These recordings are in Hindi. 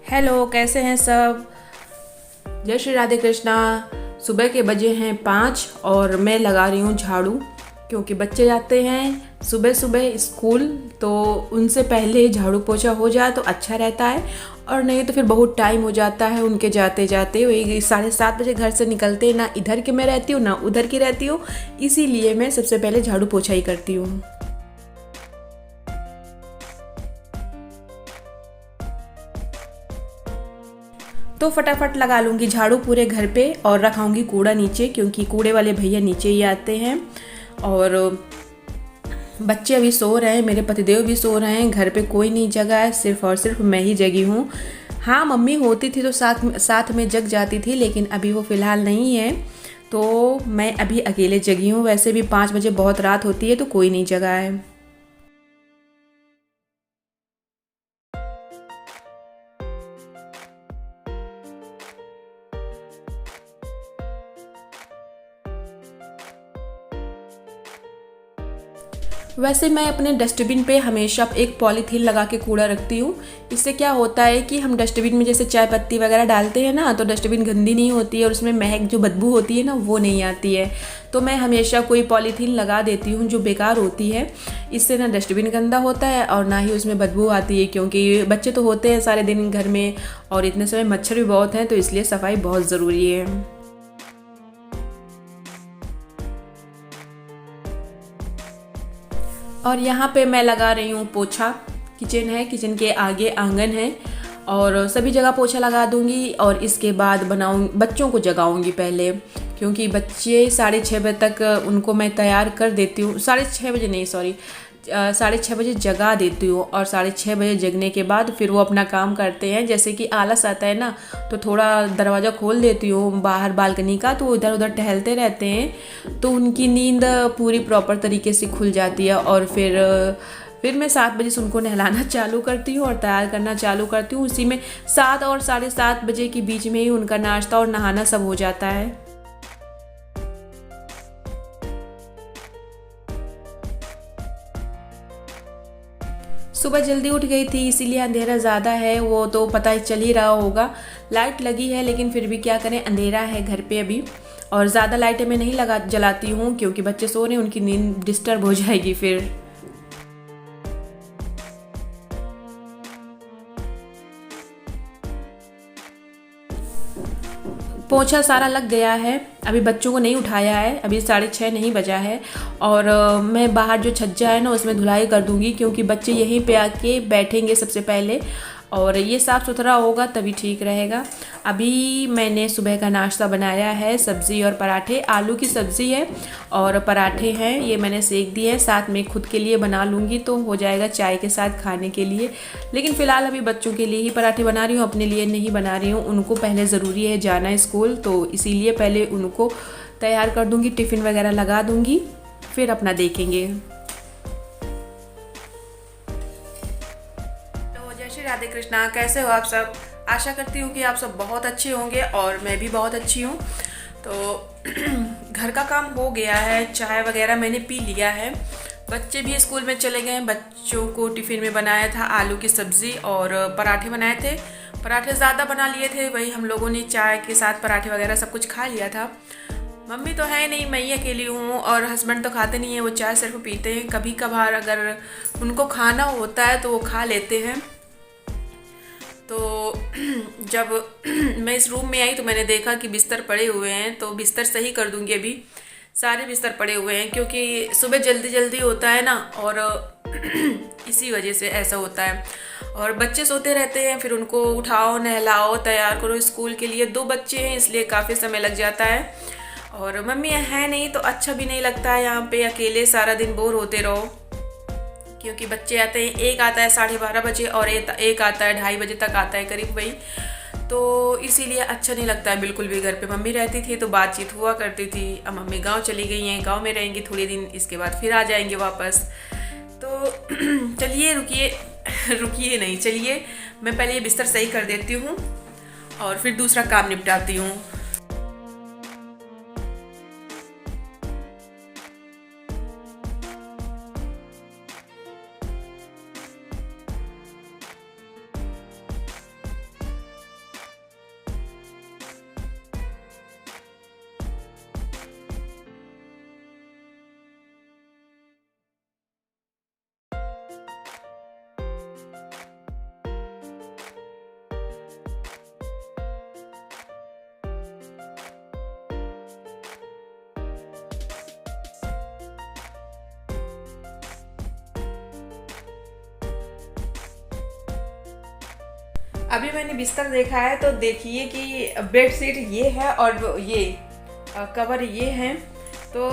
हेलो, कैसे हैं सब। जय श्री राधे कृष्णा। सुबह के बजे हैं 5 और मैं लगा रही हूँ झाड़ू, क्योंकि बच्चे जाते हैं सुबह सुबह स्कूल, तो उनसे पहले ही झाड़ू पोछा हो जाए तो अच्छा रहता है। और नहीं तो फिर बहुत टाइम हो जाता है उनके जाते जाते। वही 7:30 बजे घर से निकलते, ना इधर की मैं रहती हूँ ना उधर की रहती हूँ, इसीलिए मैं सबसे पहले झाड़ू पोछा ही करती हूँ। तो फटाफट लगा लूँगी झाड़ू पूरे घर पे और रखाऊंगी कूड़ा नीचे, क्योंकि कूड़े वाले भैया नीचे ही आते हैं। और बच्चे अभी सो रहे हैं, मेरे पतिदेव भी सो रहे हैं, घर पे कोई नहीं जगा है, सिर्फ और सिर्फ मैं ही जगी हूँ। हाँ, मम्मी होती थी तो साथ साथ में जग जाती थी, लेकिन अभी वो फ़िलहाल नहीं है, तो मैं अभी अकेले जगी हूँ। वैसे भी 5 बजे बहुत रात होती है तो कोई नहीं जगा है। वैसे मैं अपने डस्टबिन पे हमेशा एक पॉलीथीन लगा के कूड़ा रखती हूँ। इससे क्या होता है कि हम डस्टबिन में जैसे चाय पत्ती वगैरह डालते हैं ना, तो डस्टबिन गंदी नहीं होती है और उसमें महक जो बदबू होती है ना, वो नहीं आती है। तो मैं हमेशा कोई पॉलीथीन लगा देती हूँ जो बेकार होती है। इससे ना डस्टबिन गंदा होता है और ना ही उसमें बदबू आती है, क्योंकि बच्चे तो होते हैं सारे दिन घर में और इतने समय मच्छर भी बहुत हैं, तो इसलिए सफाई बहुत ज़रूरी है। और यहाँ पे मैं लगा रही हूँ पोछा। किचन है, किचन के आगे आंगन है और सभी जगह पोछा लगा दूंगी। और इसके बाद बच्चों को जगाऊंगी पहले, क्योंकि बच्चे 6:30 बजे तक उनको मैं तैयार कर देती हूँ। 6:30 बजे नहीं, सॉरी, 6:30 बजे जगा देती हूँ। और 6:30 बजे जगने के बाद फिर वो अपना काम करते हैं। जैसे कि आलस आता है ना, तो थोड़ा दरवाज़ा खोल देती हूँ बाहर बालकनी का, तो इधर उधर टहलते रहते हैं, तो उनकी नींद पूरी प्रॉपर तरीके से खुल जाती है। और फिर मैं 7 बजे से उनको नहलाना चालू करती हूँ और तैयार करना चालू करती हूँ। उसी में 7 और 7:30 बजे के बीच में ही उनका नाश्ता और नहाना सब हो जाता है। सुबह जल्दी उठ गई थी, इसीलिए अंधेरा ज़्यादा है, वो तो पता ही चल ही रहा होगा। लाइट लगी है, लेकिन फिर भी क्या करें, अंधेरा है घर पे अभी। और ज़्यादा लाइटें मैं नहीं लगा जलाती हूँ, क्योंकि बच्चे सो रहे हैं, उनकी नींद डिस्टर्ब हो जाएगी फिर। पोछा सारा लग गया है, अभी बच्चों को नहीं उठाया है, अभी 6:30 नहीं बजा है। और मैं बाहर जो छज्जा है ना, उसमें धुलाई कर दूंगी, क्योंकि बच्चे यहीं पे आके बैठेंगे सबसे पहले, और ये साफ़ सुथरा होगा तभी ठीक रहेगा। अभी मैंने सुबह का नाश्ता बनाया है, सब्ज़ी और पराठे। आलू की सब्ज़ी है और पराठे हैं, ये मैंने सेक दिए हैं। साथ में खुद के लिए बना लूँगी तो हो जाएगा चाय के साथ खाने के लिए। लेकिन फ़िलहाल अभी बच्चों के लिए ही पराठे बना रही हूँ, अपने लिए नहीं बना रही हूँ। उनको पहले ज़रूरी है जाना स्कूल, तो इसीलिए पहले उनको तैयार कर दूँगी, टिफ़िन वगैरह लगा दूँगी, फिर अपना देखेंगे। तो जय श्री राधे कृष्णा, कैसे हो आप सब। आशा करती हूँ कि आप सब बहुत अच्छे होंगे और मैं भी बहुत अच्छी हूँ। तो घर का काम हो गया है, चाय वगैरह मैंने पी लिया है। बच्चे भी स्कूल में चले गए हैं। बच्चों को टिफ़िन में बनाया था आलू की सब्ज़ी और पराठे बनाए थे। पराठे ज़्यादा बना लिए थे, वही हम लोगों ने चाय के साथ पराठे वगैरह सब कुछ खा लिया था। मम्मी तो है नहीं, मैं ही अकेली हूँ, और हस्बैंड तो खाते नहीं है, वो चाय सिर्फ पीते हैं। कभी कभार अगर उनको खाना होता है तो वो खा लेते हैं। तो जब मैं इस रूम में आई तो मैंने देखा कि बिस्तर पड़े हुए हैं, तो बिस्तर सही कर दूंगी। अभी सारे बिस्तर पड़े हुए हैं, क्योंकि सुबह जल्दी जल्दी होता है ना, और इसी वजह से ऐसा होता है। और बच्चे सोते रहते हैं, फिर उनको उठाओ, नहलाओ, तैयार करो स्कूल के लिए। 2 बच्चे हैं, इसलिए काफ़ी समय लग जाता है। और मम्मी है नहीं तो अच्छा भी नहीं लगता है यहाँ पे अकेले सारा दिन बोर होते रहो, क्योंकि बच्चे आते हैं, एक आता है 12:30 बजे और एक आता है 2:30 बजे तक आता है करीब वही। तो इसीलिए अच्छा नहीं लगता है बिल्कुल भी। घर पे मम्मी रहती थी तो बातचीत हुआ करती थी। अब मम्मी गांव चली गई हैं, गांव में रहेंगी थोड़े दिन, इसके बाद फिर आ जाएंगे वापस। तो चलिए, रुकिए रुकिए नहीं, चलिए मैं पहले ये बिस्तर सही कर देती हूँ और फिर दूसरा काम निपटाती हूँ। अभी मैंने बिस्तर देखा है तो देखिए कि बेड शीट ये है और ये कवर ये हैं। तो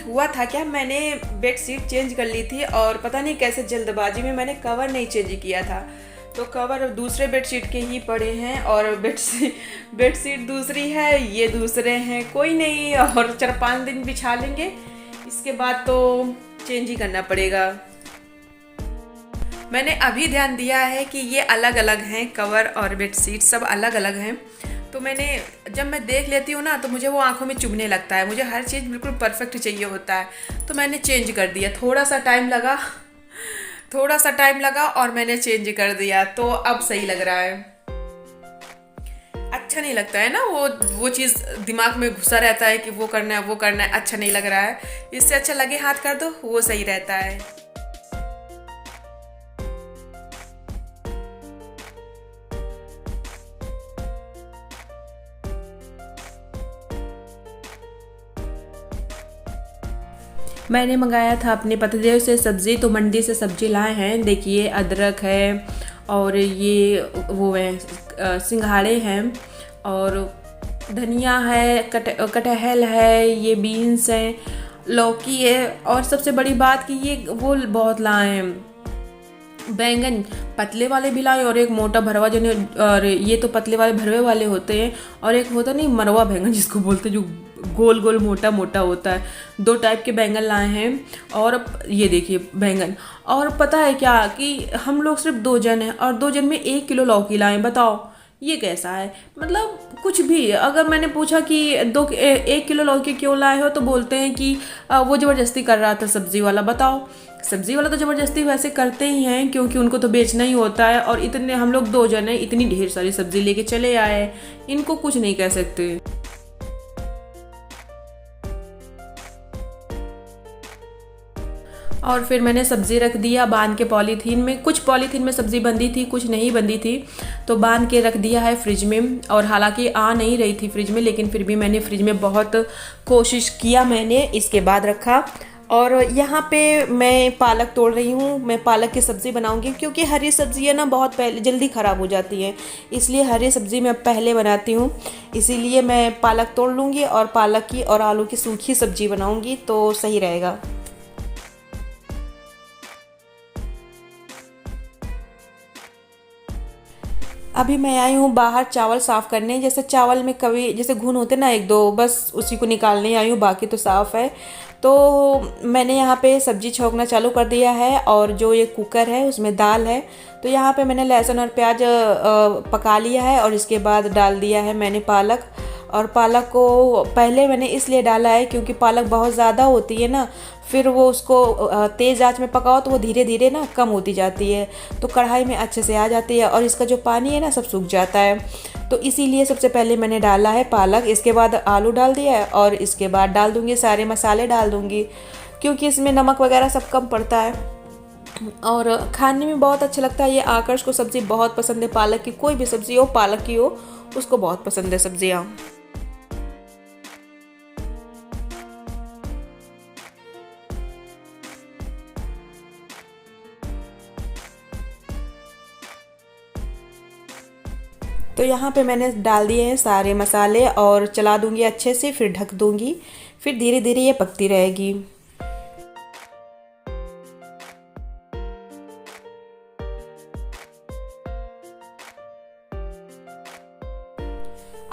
हुआ था क्या, मैंने बेड शीट चेंज कर ली थी और पता नहीं कैसे जल्दबाजी में मैंने कवर नहीं चेंज किया था, तो कवर दूसरे बेड शीट के ही पड़े हैं और बेड शीट दूसरी है, ये दूसरे हैं। कोई नहीं, और 4-5 दिन बिछा लेंगे, इसके बाद तो चेंज ही करना पड़ेगा। मैंने अभी ध्यान दिया है कि ये अलग अलग हैं, कवर और बेडशीट सब अलग अलग हैं। तो जब मैं देख लेती हूँ ना तो मुझे वो आंखों में चुभने लगता है, मुझे हर चीज़ बिल्कुल परफेक्ट चाहिए होता है। तो मैंने चेंज कर दिया, थोड़ा सा टाइम लगा और मैंने चेंज कर दिया, तो अब सही लग रहा है। अच्छा नहीं लगता है ना, वो चीज़ दिमाग में घुसा रहता है कि वो करना है, अच्छा नहीं लग रहा है। इससे अच्छा लगे हाथ कर दो, वो सही रहता है। मैंने मंगाया था अपने पतिदेव से सब्ज़ी, तो मंडी से सब्ज़ी लाए हैं। देखिए अदरक है और ये वो है सिंघाड़े हैं और धनिया है, कटहल है, ये बीन्स हैं, लौकी है और सबसे बड़ी बात कि ये वो बहुत लाए हैं बैंगन, पतले वाले भी लाए और एक मोटा भरवा जो, और ये तो पतले वाले भरवे वाले होते हैं और एक होता नहीं मरवा बैंगन जिसको बोलते हैं, जो गोल गोल मोटा मोटा होता है। 2 टाइप के बैंगन लाए हैं और ये देखिए बैंगन। और पता है क्या कि हम लोग सिर्फ 2 जन हैं और 2 जन में 1 किलो लौकी लाए, बताओ ये कैसा है। मतलब कुछ भी, अगर मैंने पूछा कि 1 किलो लौकी क्यों लाए हो तो बोलते हैं कि वो ज़बरदस्ती कर रहा था सब्ज़ी वाला। बताओ, सब्ज़ी वाला तो ज़बरदस्ती वैसे करते ही हैं क्योंकि उनको तो बेचना ही होता है। और इतने हम लोग 2 जन हैं, इतनी ढेर सारी सब्ज़ी लेके चले आए, इनको कुछ नहीं कह सकते। और फिर मैंने सब्ज़ी रख दिया बांध के पॉलीथीन में। कुछ पॉलीथीन में सब्ज़ी बंधी थी, कुछ नहीं बंधी थी, तो बांध के रख दिया है फ्रिज में। और हालांकि आ नहीं रही थी फ्रिज में, लेकिन फिर भी मैंने फ्रिज में बहुत कोशिश किया, मैंने इसके बाद रखा। और यहाँ पे मैं पालक तोड़ रही हूँ, मैं पालक की सब्ज़ी बनाऊँगी क्योंकि हरी सब्ज़ियाँ ना बहुत पहले जल्दी ख़राब हो जाती हैं, इसलिए हरी सब्ज़ी मैं पहले बनाती हूँ। इसीलिए मैं पालक तोड़ लूँगी और पालक की और आलू की सूखी सब्ज़ी बनाऊँगी तो सही रहेगा। अभी मैं आई हूँ बाहर चावल साफ़ करने। जैसे चावल में कभी जैसे घुन होते ना 1-2, बस उसी को निकालने आई हूँ, बाकी तो साफ़ है। तो मैंने यहाँ पे सब्ज़ी छौंकना चालू कर दिया है और जो ये कुकर है उसमें दाल है। तो यहाँ पे मैंने लहसुन और प्याज पका लिया है और इसके बाद डाल दिया है मैंने पालक। और पालक को पहले मैंने इसलिए डाला है क्योंकि पालक बहुत ज़्यादा होती है ना, फिर वो उसको तेज़ आंच में पकाओ तो वो धीरे धीरे ना कम होती जाती है, तो कढ़ाई में अच्छे से आ जाती है और इसका जो पानी है ना सब सूख जाता है। तो इसीलिए सबसे पहले मैंने डाला है पालक, इसके बाद आलू डाल दिया है और इसके बाद डाल दूँगी सारे मसाले डाल दूँगी क्योंकि इसमें नमक वगैरह सब कम पड़ता है और खाने में बहुत अच्छा लगता है। ये आकर्ष को सब्ज़ी बहुत पसंद है, पालक की कोई भी सब्ज़ी हो, पालक की हो, उसको बहुत पसंद है सब्ज़ियाँ। तो यहाँ पे मैंने डाल दिए हैं सारे मसाले और चला दूँगी अच्छे से, फिर ढक दूँगी, फिर धीरे धीरे ये पकती रहेगी।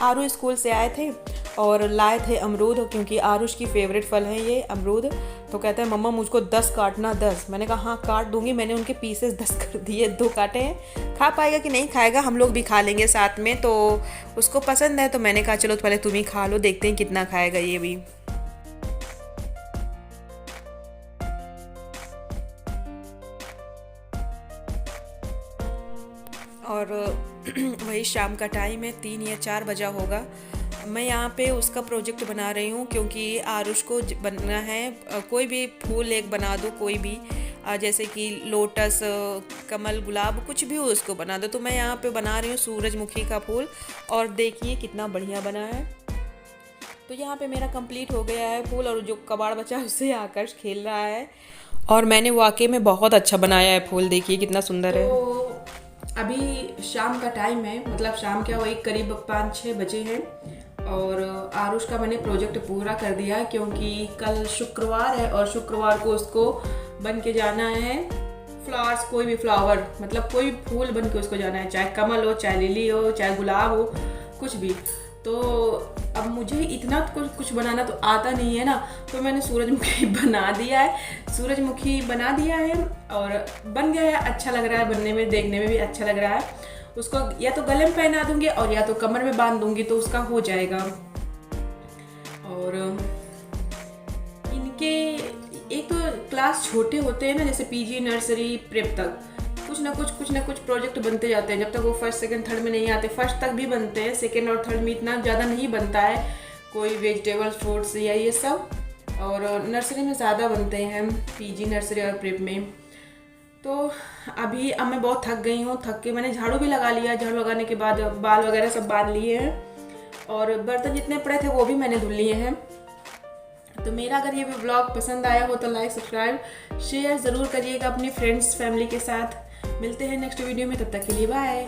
आरू स्कूल से आए थे और लाए थे अमरूद, क्योंकि आरुष की फेवरेट फल है ये अमरूद। तो कहते हैं मम्मा मुझको 10 काटना, 10। मैंने कहा हाँ काट दूंगी। मैंने उनके पीसेस 10 कर दिए, 2 काटे हैं। खा पाएगा कि नहीं खाएगा, हम लोग भी खा लेंगे साथ में, तो उसको पसंद है। तो मैंने कहा चलो पहले तुम ही खा लो, देखते हैं कितना खाएगा ये भी। और वही शाम का टाइम है, 3 या 4 बजा होगा। मैं यहाँ पे उसका प्रोजेक्ट बना रही हूँ क्योंकि आरुष को बनना है कोई भी फूल एक बना दो, कोई भी जैसे कि लोटस, कमल, गुलाब, कुछ भी हो उसको बना दो। तो मैं यहाँ पे बना रही हूँ सूरजमुखी का फूल और देखिए कितना बढ़िया बना है। तो यहाँ पे मेरा कंप्लीट हो गया है फूल और जो कबाड़ बचा उससे आकर्ष खेल रहा है और मैंने वाकई में बहुत अच्छा बनाया है फूल, देखिए कितना सुंदर है। अभी शाम का टाइम है, मतलब शाम क्या वही करीब 5-6 बजे हैं और आरुष का मैंने प्रोजेक्ट पूरा कर दिया क्योंकि कल शुक्रवार है और शुक्रवार को उसको बन के जाना है फ्लावर्स, कोई भी फ्लावर मतलब कोई फूल बन के उसको जाना है, चाहे कमल हो, चाहे लिली हो, चाहे गुलाब हो, कुछ भी। तो अब मुझे इतना कुछ बनाना तो आता नहीं है ना, तो मैंने सूरजमुखी बना दिया है, सूरजमुखी बना दिया है और बन गया है। अच्छा लग रहा है बनने में, देखने में भी अच्छा लग रहा है। उसको या तो गले में पहना दूंगी और या तो कमर में बांध दूंगी तो उसका हो जाएगा। और इनके एक तो क्लास छोटे होते हैं ना, जैसे पीजी, नर्सरी, प्रेप तक कुछ ना कुछ प्रोजेक्ट बनते जाते हैं। जब तक वो फर्स्ट सेकंड थर्ड में नहीं आते, फर्स्ट तक भी बनते हैं, सेकंड और थर्ड में इतना ज़्यादा नहीं बनता है कोई वेजिटेबल, फ्रूट्स या ये सब। और नर्सरी में ज़्यादा बनते हैं, पीजी, नर्सरी और प्रेप में। तो अभी अब मैं बहुत थक गई हूँ, थक के मैंने झाड़ू भी लगा लिया। झाड़ू लगाने के बाद बाल वगैरह सब बांध लिए हैं और बर्तन जितने पड़े थे वो भी मैंने धुल लिए हैं। तो मेरा अगर ये भी ब्लॉग पसंद आया हो तो लाइक, सब्सक्राइब, शेयर ज़रूर करिएगा अपने फ्रेंड्स, फैमिली के साथ। मिलते हैं नेक्स्ट वीडियो में, तब तक के लिए बाय।